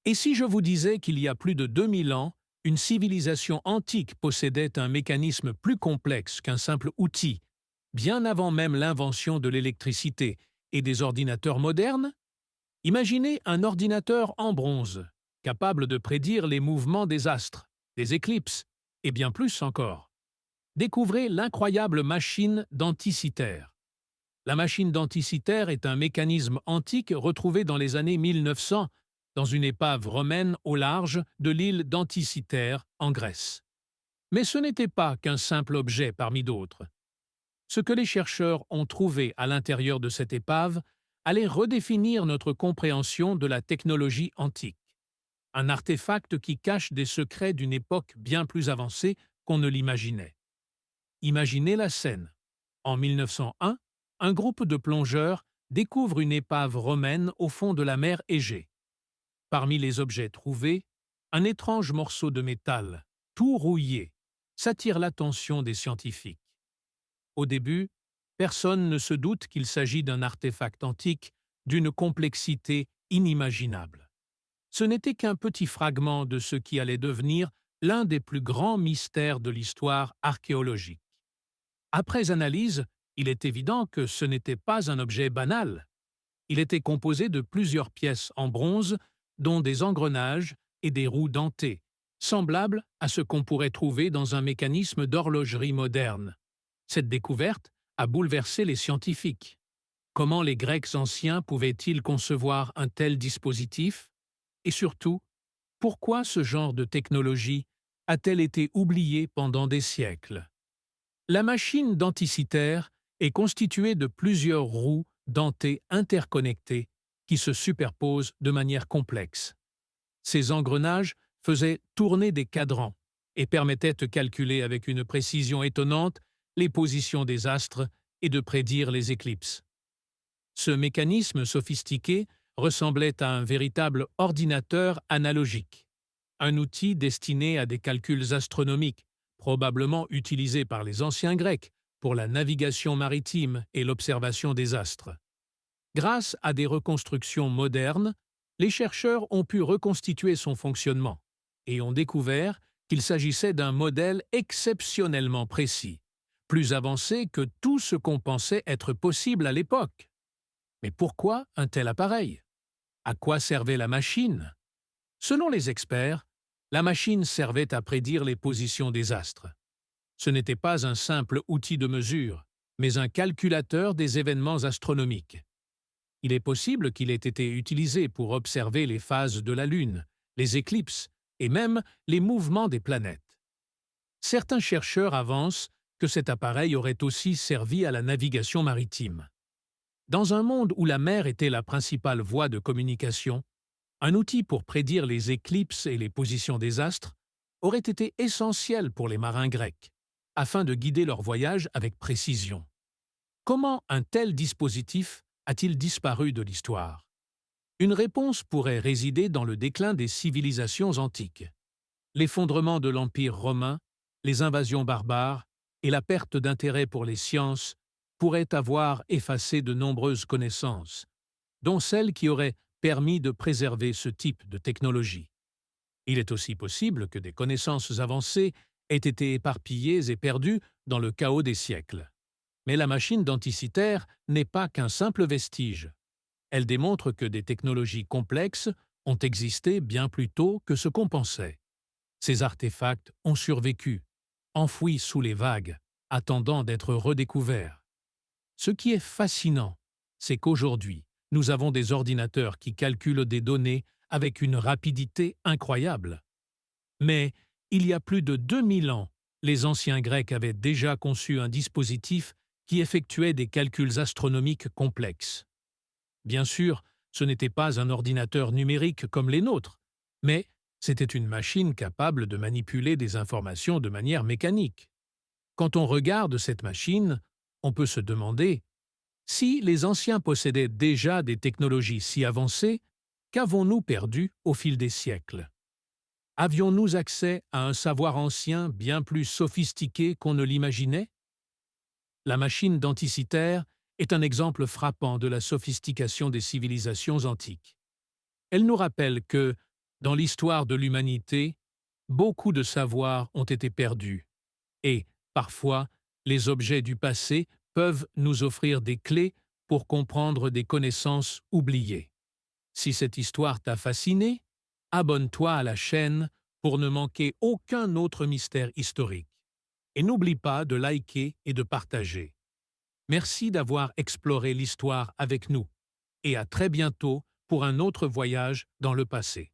Et si je vous disais qu'il y a plus de 2000 ans, une civilisation antique possédait un mécanisme plus complexe qu'un simple outil, bien avant même l'invention de l'électricité et des ordinateurs modernes? Imaginez un ordinateur en bronze, capable de prédire les mouvements des astres, des éclipses, et bien plus encore. Découvrez l'incroyable machine d'Anticythère. La machine d'Anticythère est un mécanisme antique retrouvé dans les années 1900 dans une épave romaine au large de l'île d'Anticythère en Grèce. Mais ce n'était pas qu'un simple objet parmi d'autres. Ce que les chercheurs ont trouvé à l'intérieur de cette épave allait redéfinir notre compréhension de la technologie antique. Un artefact qui cache des secrets d'une époque bien plus avancée qu'on ne l'imaginait. Imaginez la scène. En 1901, un groupe de plongeurs découvre une épave romaine au fond de la mer Égée. Parmi les objets trouvés, un étrange morceau de métal, tout rouillé, s'attire l'attention des scientifiques. Au début, personne ne se doute qu'il s'agit d'un artefact antique d'une complexité inimaginable. Ce n'était qu'un petit fragment de ce qui allait devenir l'un des plus grands mystères de l'histoire archéologique. Après analyse, il est évident que ce n'était pas un objet banal. Il était composé de plusieurs pièces en bronze, dont des engrenages et des roues dentées, semblables à ce qu'on pourrait trouver dans un mécanisme d'horlogerie moderne. Cette découverte a bouleversé les scientifiques. Comment les Grecs anciens pouvaient-ils concevoir un tel dispositif? Et surtout, pourquoi ce genre de technologie a-t-elle été oubliée pendant des siècles? La machine d'Anticythère est constituée de plusieurs roues dentées interconnectées qui se superposent de manière complexe. Ces engrenages faisaient tourner des cadrans et permettaient de calculer avec une précision étonnante les positions des astres et de prédire les éclipses. Ce mécanisme sophistiqué ressemblait à un véritable ordinateur analogique, un outil destiné à des calculs astronomiques, probablement utilisé par les anciens Grecs pour la navigation maritime et l'observation des astres. Grâce à des reconstructions modernes, les chercheurs ont pu reconstituer son fonctionnement et ont découvert qu'il s'agissait d'un modèle exceptionnellement précis, plus avancé que tout ce qu'on pensait être possible à l'époque. Mais pourquoi un tel appareil? À quoi servait la machine? Selon les experts, la machine servait à prédire les positions des astres. Ce n'était pas un simple outil de mesure, mais un calculateur des événements astronomiques. Il est possible qu'il ait été utilisé pour observer les phases de la Lune, les éclipses et même les mouvements des planètes. Certains chercheurs avancent que cet appareil aurait aussi servi à la navigation maritime. Dans un monde où la mer était la principale voie de communication, un outil pour prédire les éclipses et les positions des astres aurait été essentiel pour les marins grecs, afin de guider leur voyage avec précision. Comment un tel dispositif a-t-il disparu de l'histoire? Une réponse pourrait résider dans le déclin des civilisations antiques. L'effondrement de l'Empire romain, les invasions barbares et la perte d'intérêt pour les sciences pourraient avoir effacé de nombreuses connaissances, dont celles qui auraient permis de préserver ce type de technologie. Il est aussi possible que des connaissances avancées aient été éparpillées et perdues dans le chaos des siècles. Mais la machine d'Anticythère n'est pas qu'un simple vestige. Elle démontre que des technologies complexes ont existé bien plus tôt que ce qu'on pensait. Ces artefacts ont survécu, enfouis sous les vagues, attendant d'être redécouverts. Ce qui est fascinant, c'est qu'aujourd'hui, nous avons des ordinateurs qui calculent des données avec une rapidité incroyable. Mais, il y a plus de 2000 ans, les anciens Grecs avaient déjà conçu un dispositif qui effectuait des calculs astronomiques complexes. Bien sûr, ce n'était pas un ordinateur numérique comme les nôtres, mais c'était une machine capable de manipuler des informations de manière mécanique. Quand on regarde cette machine, on peut se demander si les anciens possédaient déjà des technologies si avancées, qu'avons-nous perdu au fil des siècles? Avions-nous accès à un savoir ancien bien plus sophistiqué qu'on ne l'imaginait? La machine d'Anticythère est un exemple frappant de la sophistication des civilisations antiques. Elle nous rappelle que, Dans l'histoire de l'humanité, beaucoup de savoirs ont été perdus et, parfois, les objets du passé peuvent nous offrir des clés pour comprendre des connaissances oubliées. Si cette histoire t'a fasciné, abonne-toi à la chaîne pour ne manquer aucun autre mystère historique. Et n'oublie pas de liker et de partager. Merci d'avoir exploré l'histoire avec nous et à très bientôt pour un autre voyage dans le passé.